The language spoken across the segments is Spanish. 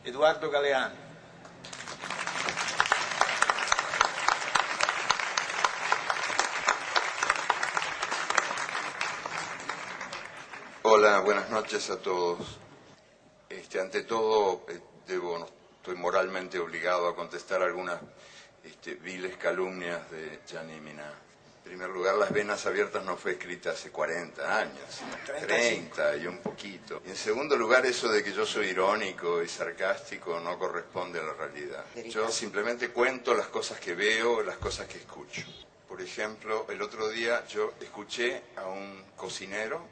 Edoardo Galeani. Hola, buenas noches a todos. Ante todo, estoy moralmente obligado a contestar algunas viles calumnias de Gianni Minà. En primer lugar, Las Venas Abiertas no fue escrita hace 40 años, 30 y un poquito. Y en segundo lugar, eso de que yo soy irónico y sarcástico no corresponde a la realidad. Yo simplemente cuento las cosas que veo, las cosas que escucho. Por ejemplo, el otro día yo escuché a un cocinero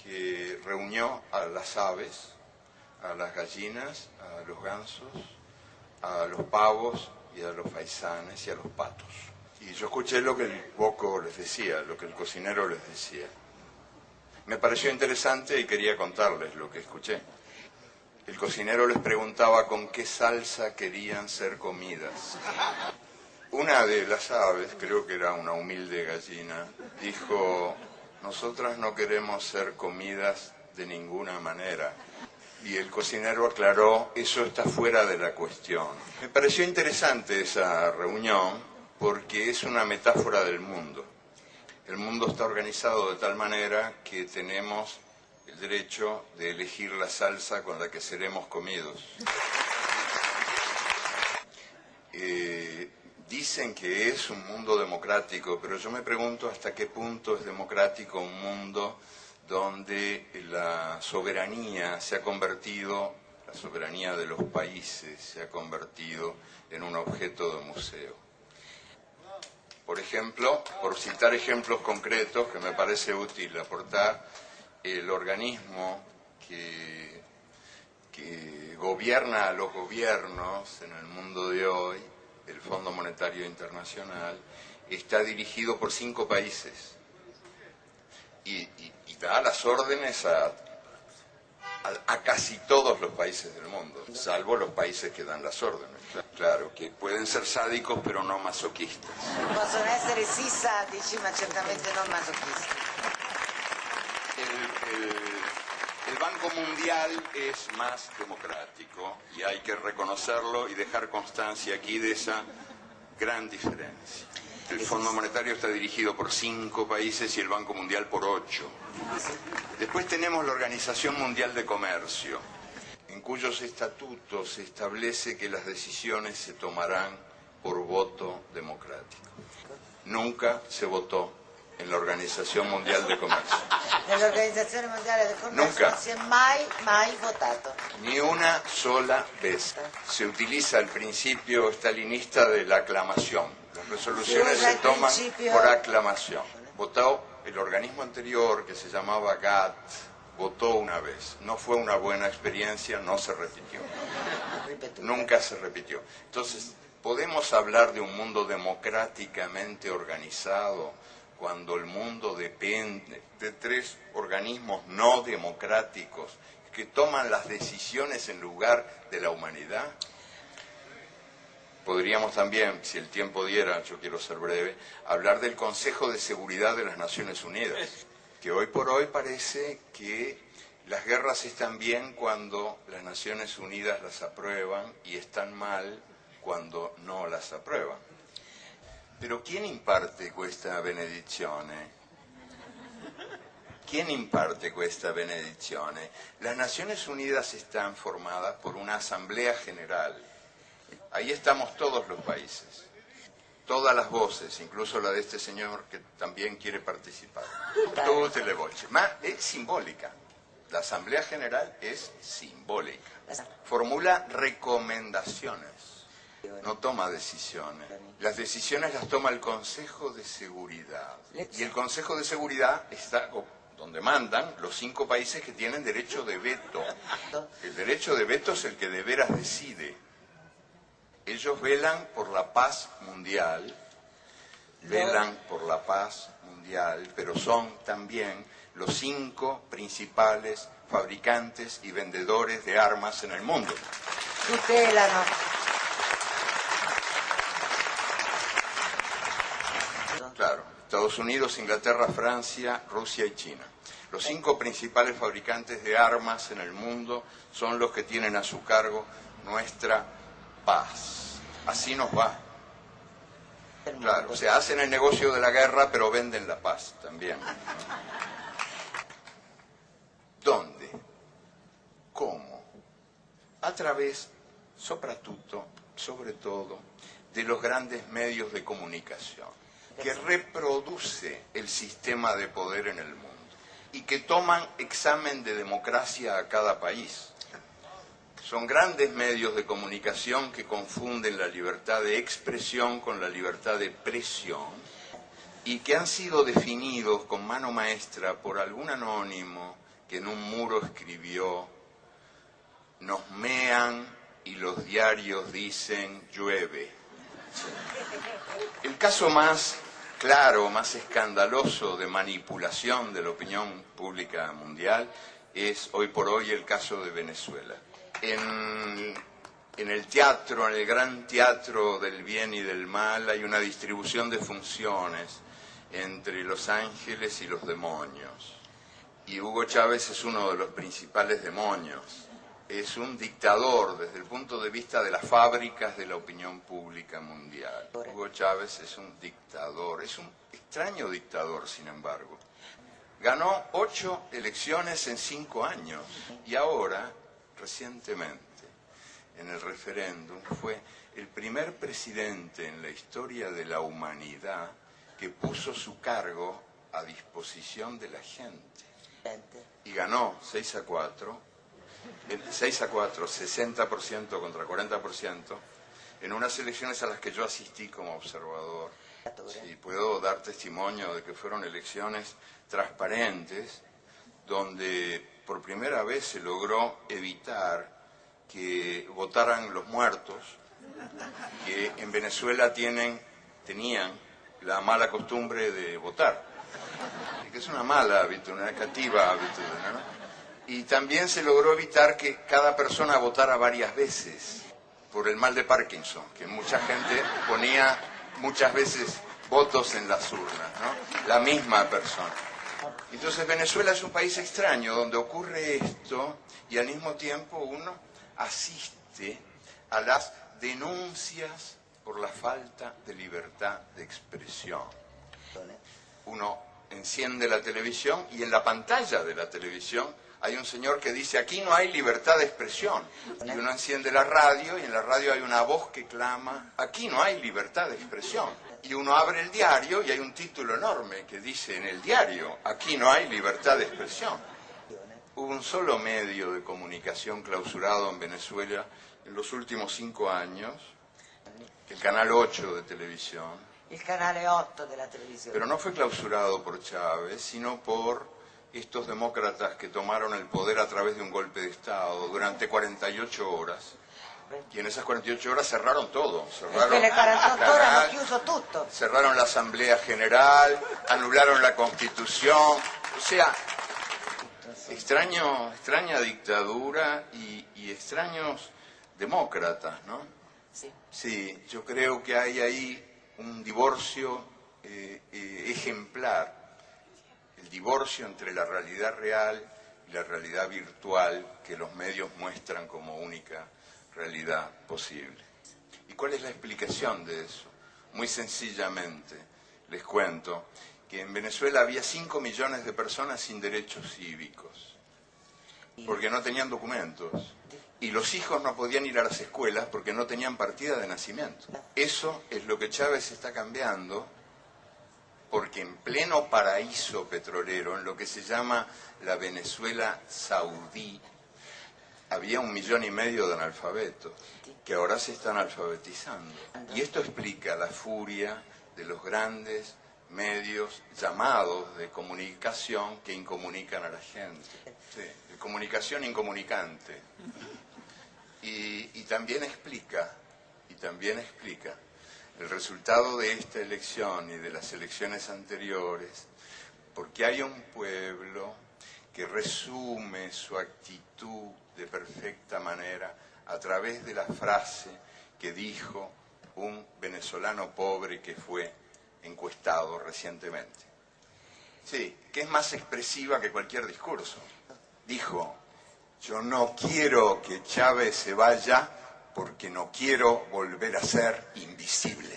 que reunió a las aves, a las gallinas, a los gansos, a los pavos y a los faisanes y a los patos. Y yo escuché lo que el boco les decía, lo que el cocinero les decía. Me pareció interesante y quería contarles lo que escuché. El cocinero les preguntaba con qué salsa querían ser comidas. Una de las aves, creo que era una humilde gallina, dijo: nosotras no queremos ser comidas de ninguna manera. Y el cocinero aclaró: eso está fuera de la cuestión. Me pareció interesante esa reunión porque es una metáfora del mundo. El mundo está organizado de tal manera que tenemos el derecho de elegir la salsa con la que seremos comidos. Dicen que es un mundo democrático, pero yo me pregunto hasta qué punto es democrático un mundo donde la soberanía se ha convertido, la soberanía de los países se ha convertido en un objeto de museo. Por ejemplo, por citar ejemplos concretos que me parece útil aportar, el organismo que gobierna a los gobiernos en el mundo de hoy, el Fondo Monetario Internacional, está dirigido por 5 países y da las órdenes a casi todos los países del mundo, salvo los países que dan las órdenes. Claro, que pueden ser sádicos pero no masoquistas. Possono essere sì sadici, ma certamente non masochisti. El Banco Mundial es más democrático y hay que reconocerlo y dejar constancia aquí de esa gran diferencia. El Fondo Monetario está dirigido por 5 países y el Banco Mundial por 8. Después tenemos la Organización Mundial de Comercio, en cuyos estatutos se establece que las decisiones se tomarán por voto democrático. Nunca se votó en la Organización Mundial de Comercio. Nell'Organizzazione Mondiale del Commercio Nunca. non si è mai votato. Ni una sola vez. Se utiliza el principio stalinista de la aclamación. Las resoluciones se toman por aclamación. Votó el organismo anterior, que se llamaba GATT, votó una vez. No fue una buena experiencia, no se repitió. Nunca se repitió. Entonces, ¿podemos hablar de un mundo democráticamente organizado cuando el mundo depende de 3 organismos no democráticos que toman las decisiones en lugar de la humanidad? Podríamos también, si el tiempo diera, yo quiero ser breve, hablar del Consejo de Seguridad de las Naciones Unidas, que hoy por hoy parece que las guerras están bien cuando las Naciones Unidas las aprueban y están mal cuando no las aprueban. Pero ¿quién imparte questa benedizione? ¿Quién imparte questa benedizione? Las Naciones Unidas están formadas por una Asamblea General. Ahí estamos todos los países, todas las voces, incluso la de este señor que también quiere participar. Tutte le voci, ma è simbólica. La Asamblea General es simbólica. Formula recomendaciones, no toma decisiones. Las decisiones las toma el Consejo de Seguridad. Y el Consejo de Seguridad está donde mandan los 5 países que tienen derecho de veto. El derecho de veto es el que de veras decide. Ellos velan por la paz mundial, pero son también los 5 principales fabricantes y vendedores de armas en el mundo. Tutelano. Claro, Estados Unidos, Inglaterra, Francia, Rusia y China. Los 5 principales fabricantes de armas en el mundo son los que tienen a su cargo nuestra paz. Así nos va. Claro, o sea, hacen el negocio de la guerra, pero venden la paz también. ¿Dónde? ¿Cómo? A través, sobre todo, de los grandes medios de comunicación, que reproduce el sistema de poder en el mundo y que toman examen de democracia a cada país. Son grandes medios de comunicación que confunden la libertad de expresión con la libertad de presión y que han sido definidos con mano maestra por algún anónimo que en un muro escribió: nos mean y los diarios dicen llueve. El caso más claro, más escandaloso de manipulación de la opinión pública mundial es hoy por hoy el caso de Venezuela. En el teatro, en el gran teatro del bien y del mal, hay una distribución de funciones entre los ángeles y los demonios. Y Hugo Chávez es uno de los principales demonios. Es un dictador desde el punto de vista de las fábricas de la opinión pública mundial. Hugo Chávez es un dictador, es un extraño dictador, sin embargo. Ganó 8 elecciones en 5 años y ahora, recientemente, en el referéndum, fue el primer presidente en la historia de la humanidad que puso su cargo a disposición de la gente. Y ganó 6-4, 60% contra 40%, en unas elecciones a las que yo asistí como observador. Y puedo dar testimonio de que fueron elecciones transparentes, donde por primera vez se logró evitar que votaran los muertos, que en Venezuela tenían la mala costumbre de votar, que es una mala hábito, una negativa hábito, ¿no? Y también se logró evitar que cada persona votara varias veces, por el mal de Parkinson, que mucha gente ponía muchas veces votos en las urnas, ¿no? La misma persona. Entonces Venezuela es un país extraño donde ocurre esto y al mismo tiempo uno asiste a las denuncias por la falta de libertad de expresión. Uno enciende la televisión y en la pantalla de la televisión hay un señor que dice: aquí no hay libertad de expresión. Y uno enciende la radio y en la radio hay una voz que clama: aquí no hay libertad de expresión. Y uno abre el diario y hay un título enorme que dice en el diario: aquí no hay libertad de expresión. Hubo un solo medio de comunicación clausurado en Venezuela en los últimos 5 años, el Canal 8 de televisión. El Canale 8 de la televisión. Pero no fue clausurado por Chávez, sino por estos demócratas que tomaron el poder a través de un golpe de Estado durante 48 horas. Y en esas 48 horas cerraron todo. Cerraron le 48 horas hanno chiuso tutto. Cerraron la Asamblea General, anularon la Constitución. O sea, extraña dictadura y extraños demócratas, ¿no? Sí. Sí, yo creo que hay ahí un divorcio ejemplar. El divorcio entre la realidad real y la realidad virtual que los medios muestran como única realidad posible. ¿Y cuál es la explicación de eso? Muy sencillamente, les cuento que en Venezuela había 5 millones de personas sin derechos cívicos, porque no tenían documentos, y los hijos no podían ir a las escuelas porque no tenían partida de nacimiento. Eso es lo que Chávez está cambiando, porque en pleno paraíso petrolero, en lo que se llama la Venezuela saudí, había 1,5 millones de analfabetos, que ahora se están alfabetizando. Y esto explica la furia de los grandes medios llamados de comunicación que incomunican a la gente. Sí, de comunicación incomunicante. Y también explica el resultado de esta elección y de las elecciones anteriores, porque hay un pueblo que resume su actitud de perfecta manera a través de la frase que dijo un venezolano pobre que fue encuestado recientemente. Sí, que es más expresiva que cualquier discurso. Dijo, yo no quiero que Chávez se vaya porque no quiero volver a ser invisible.